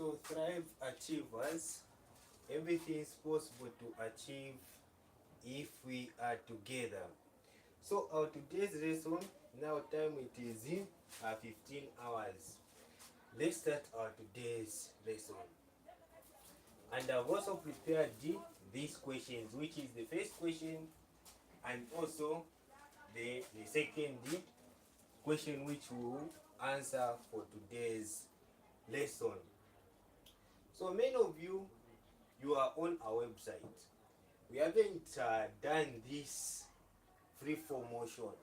So thrive achievers, everything is possible to achieve if we are together. So our today's lesson, now time it is 15 hours. Let's start our today's lesson. And I've also prepared these questions, which is the first question and also the second question which we will answer for today's lesson. So many of you are on our website. We haven't done this free form motion,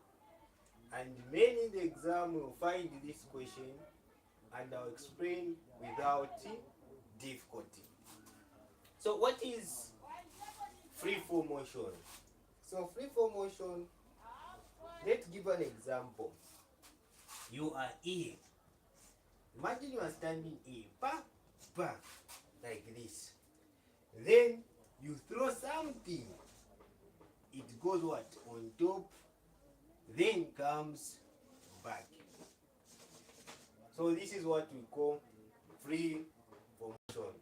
and many in the exam will find this question and I'll explain without difficulty. So what is free form motion? So free form motion, let's give an example. You are here. Imagine you are standing here, like this. Then you throw something. It goes what? On top, then comes back. So this is what we call free form motion.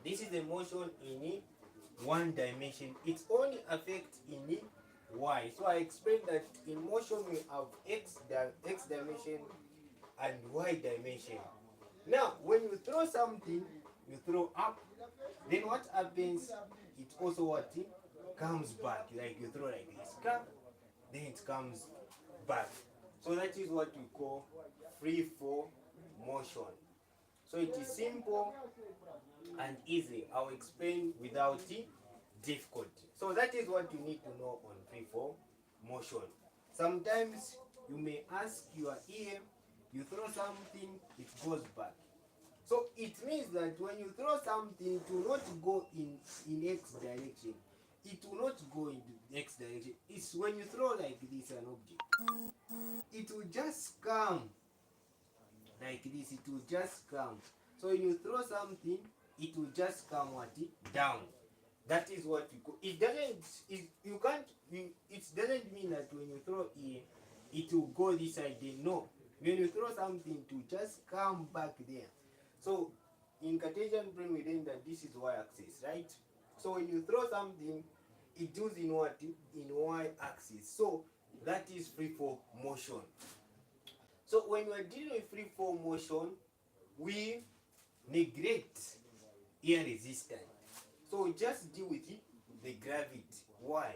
This is the motion in one dimension. It only affects in y. So I explained that in motion we have x dimension and y dimension. Now when you throw something, you throw up, then what happens? It also what comes back. Like you throw like this, then it comes back. So that is what we call free form motion. So it is simple and easy. I'll explain without difficulty. So that is what you need to know on free form motion. Sometimes you may ask, you are here, you throw something, it goes back. So it means that when you throw something, it will not go in x direction. It will not go in x direction. It's when you throw like this an object, it will just come like this. It will just come. So when you throw something, it will just come what? Down. That is what we call. It doesn't. You can't. It doesn't mean that when you throw here, it will go this side. No. When you throw something, to just come back there. So in Cartesian plane, we learned that this is y-axis, right? So when you throw something, it does in what? In y-axis. So that is free form motion. So when we are dealing with free form motion, we neglect air resistance. So we just deal with the gravity. Why?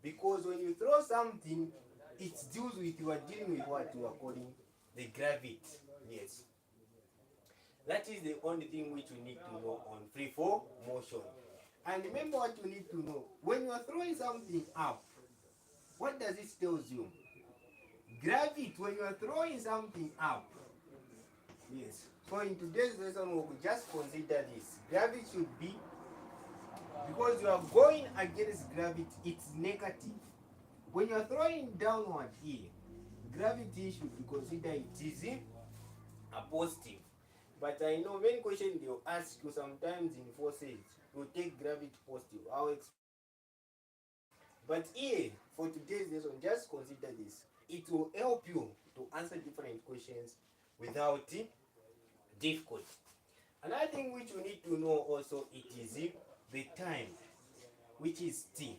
Because when you throw something, it deals with, you are dealing with what you are calling the gravity. Yes. That is the only thing which we need to know on free form motion. And remember what you need to know. When you are throwing something up, what does it tell you? Gravity, when you are throwing something up. Yes. So in today's lesson, we will just consider this. Gravity should be, because you are going against gravity, it's negative. When you are throwing downward here, gravity should be considered it is a positive. But I know many questions they will ask you sometimes in forces to take gravity positive. But here, for today's lesson, just consider this. It will help you to answer different questions without difficulty. Another thing which you need to know also, it is the time, which is t.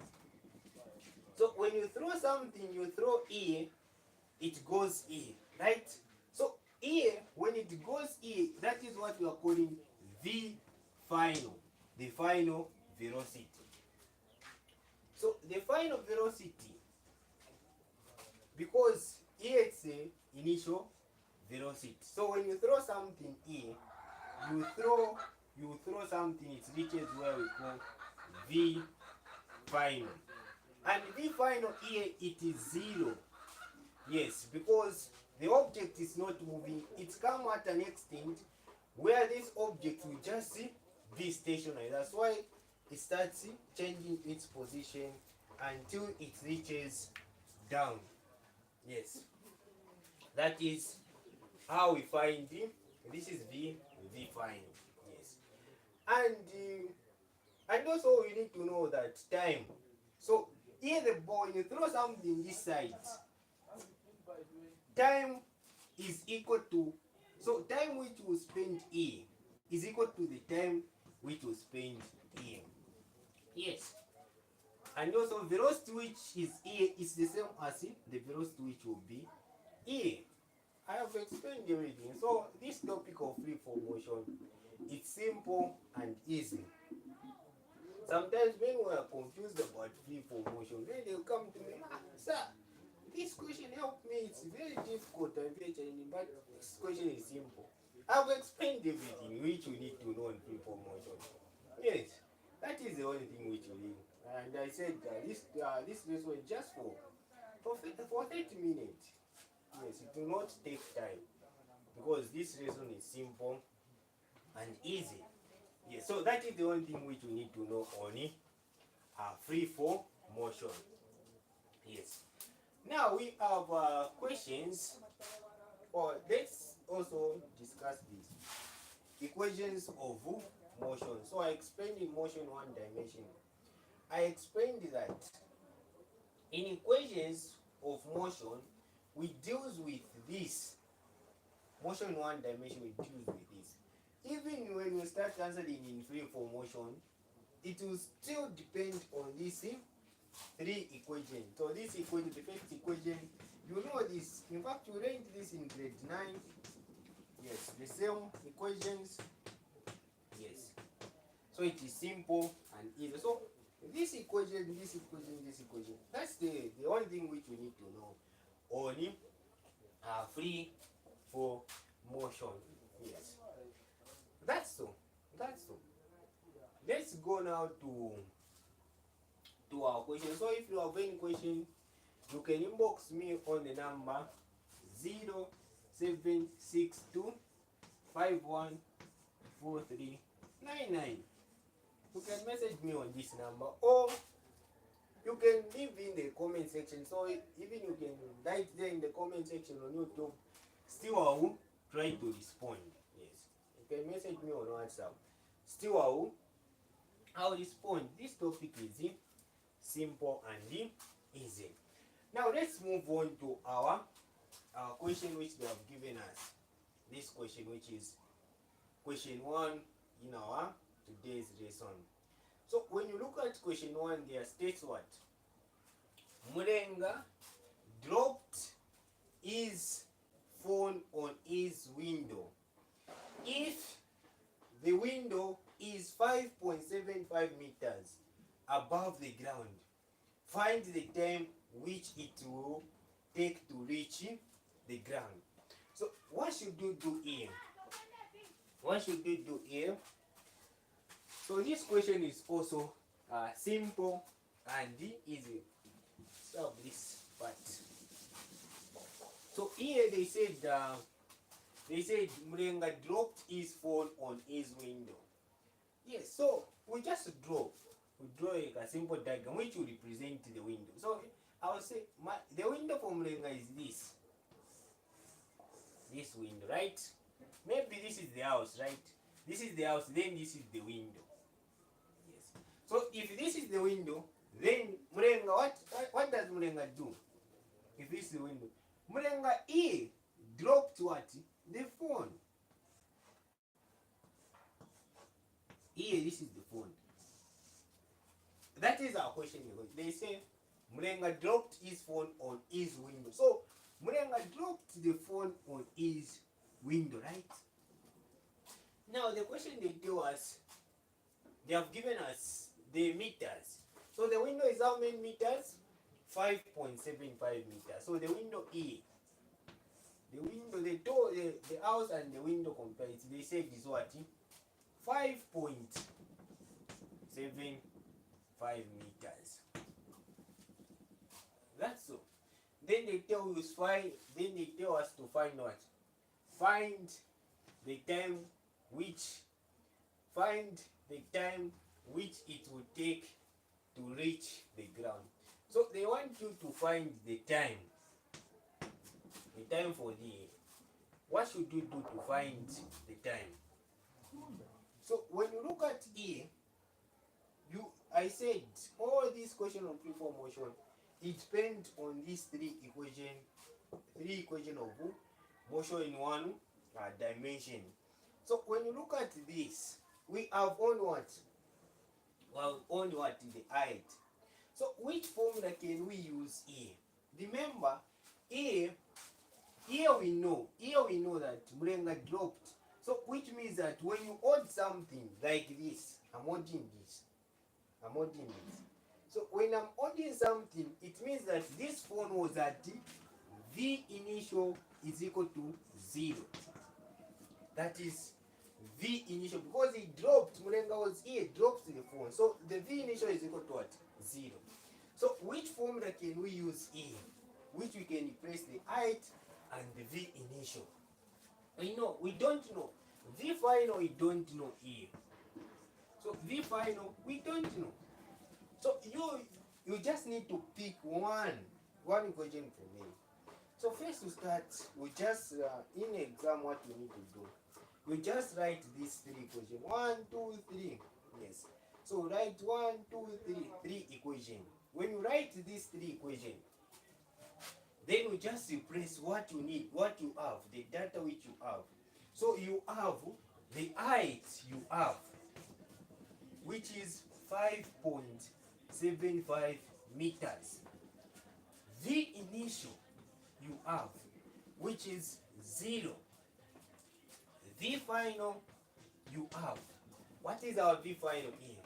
So when you throw something, you throw here, it goes here, right? So here, when it goes here, that is what we are calling v final, the final velocity. So the final velocity, because here it's the initial velocity. So when you throw something here, you throw something, it reaches where we call v final. And v final here, it is 0. Yes, because the object is not moving. It's come at an extent where this object will just be stationary. That's why it starts changing its position until it reaches down. Yes, that is how we find this is v final. Yes, and also we need to know that time. So here the ball, when you throw something this side, time is equal to, so time which you spend here is equal to the time which was spent here. Yes. And also velocity which is here is the same as the velocity which will be here. I have explained everything. So this topic of free fall motion, it's simple and easy. Sometimes when we are confused about free fall motion, then they'll come to me, sir, this question helped me. It's very difficult and very challenging, but this question is simple. I've explained everything which you need to know in free fall motion. Yes, that is the only thing which you need. And I said this lesson is just for 30 minutes. Yes, it will not take time because this lesson is simple and easy. Yes, so that is the only thing which we need to know on free fall motion. Yes. Now we have questions, or let's also discuss these equations of motion. So I explained in motion one dimension. I explained that in equations of motion, we deals with this. Motion one dimension, we deals with this. Even when you start answering in free fall motion, it will still depend on these three equations. So this equation, the first equation, you know this. In fact, you learned this in grade 9. Yes, the same equations. Yes. So it is simple and easy. So this equation, this equation, this equation. That's the only thing which we need to know on free fall motion. Yes. That's so. That's so. Let's go now to our question. So if you have any question, you can inbox me on the number 0762 514399. You can message me on this number, or you can leave in the comment section. So even you can write there in the comment section on YouTube. Still I will try to respond. Yes. You can message me on WhatsApp. Still I'll respond. This topic is simple and easy. Now let's move on to our question which they have given us. This question, which is question 1 in our today's lesson. So when you look at question 1, there states what? Mulenga dropped his phone on his window. If the window is 5.75 meters above the ground, find the time which it will take to reach the ground. So what should you do here? What should you do here? So this question is also simple and easy. So this part. So here they said Mulenga dropped his phone on his window. Yes, so we just draw. We draw a simple diagram which will represent the window. So I will say the window for Mulenga is this. This window, right? Maybe this is the house, right? This is the house, then this is the window. Yes. So if this is the window, then Mulenga, what does Mulenga do? If this is the window, Mulenga dropped what? The phone. Here, this is the phone. That is our question. They say Mulenga dropped his phone on his window. So Mulenga dropped the phone on his window, right? Now the question they tell us, they have given us the meters. So the window is how many meters? 5.75 meters. So the window the window, the door, the house and the window compared, they said is what? 5.75 meters. That's so. Then they tell us to find what? Find the time which it will take to reach the ground. So they want you to find the time for what should you do to find the time? So when you look at here, I said all these questions on free fall motion, it depends on these three equations of motion in one dimension. So when you look at this, we have on what? Well, on what? The height. So which formula can we use here? Remember, here we know that Mulenga dropped. So which means that when you odd something like this, I'm odding this. So when I'm odding something, it means that this phone was at V initial is equal to 0. That is V initial, because it dropped, Mulenga was here, drops the phone. So the V initial is equal to what? 0. So which formula can we use here? Which we can replace the height and the V initial. We don't know. V final we don't know here. So V final we don't know. So you just need to pick one equation for me. So first to start, we just in exam what we need to do. We just write these three equations. 1, 2, 3. Yes. So write 1, 2, 3 equation. When you write these three equations, then you just replace what you need, what you have, the data which you have. So you have the height you have, which is 5.75 meters. The initial you have, which is 0. The final you have. What is our V final here?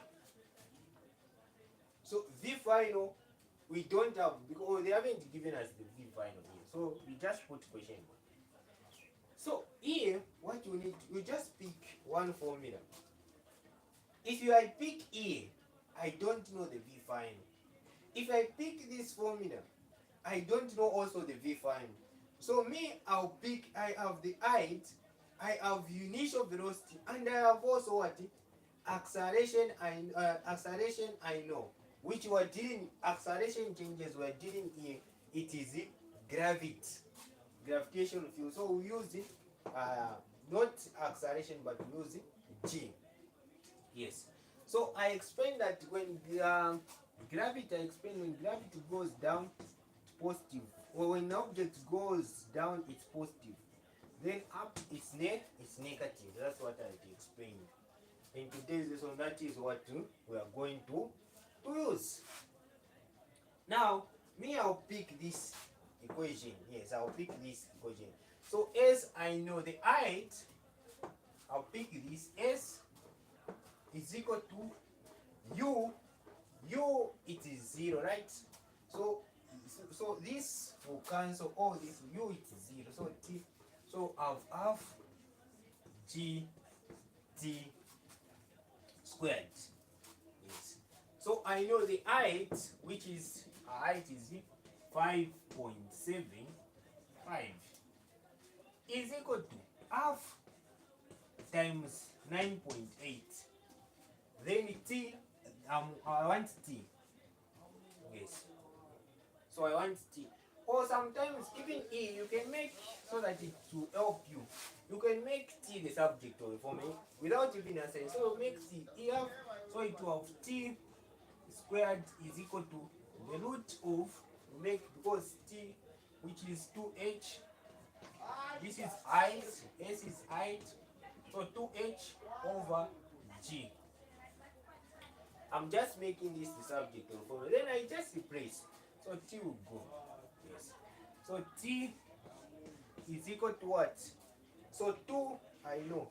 So V final we don't have, because they haven't given us the V final here. So we just put question mark. So here, what you need, you just pick one formula. If I pick E, I don't know the V final. If I pick this formula, I don't know also the V final. So me, I have the height, I have initial velocity, and I have also what? Acceleration I know. Which we are dealing, acceleration changes we are dealing here, it is gravitational field. So we use it, not acceleration, but we use G. Yes. So I explained that when gravity goes down, it's positive. Or when an object goes down, it's positive. Then up, it's negative. That's what I explained. In today's lesson, that is what we are going to use. Now, I'll pick this equation. Yes, I'll pick this equation. So as I know the height, I'll pick this. S is equal to U. It is 0, right? So this will cancel all this. U it's 0. So T. So I'll have G T squared. Yes. So I know the height, which is 5.75 is equal to half times 9.8. Then T, I want T. Yes. So I want T. Or sometimes even E, you can make so that it will help you. You can make T the subject of the formula without even answering. So make T here. So it will have T squared is equal to the root of, because T, which is 2h, this is height, S is height, so 2h over G. I'm just making this the subject of the formula. Then I just replace. So T will go. Yes. So T is equal to what? So 2, I know.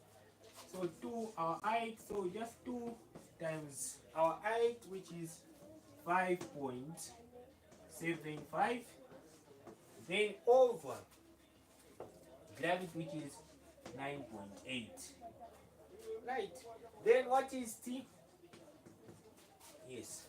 So 2, our height, so just 2 times our height, which is 5.75, then over gravity, which is 9.8. Right. Then what is T? Yes.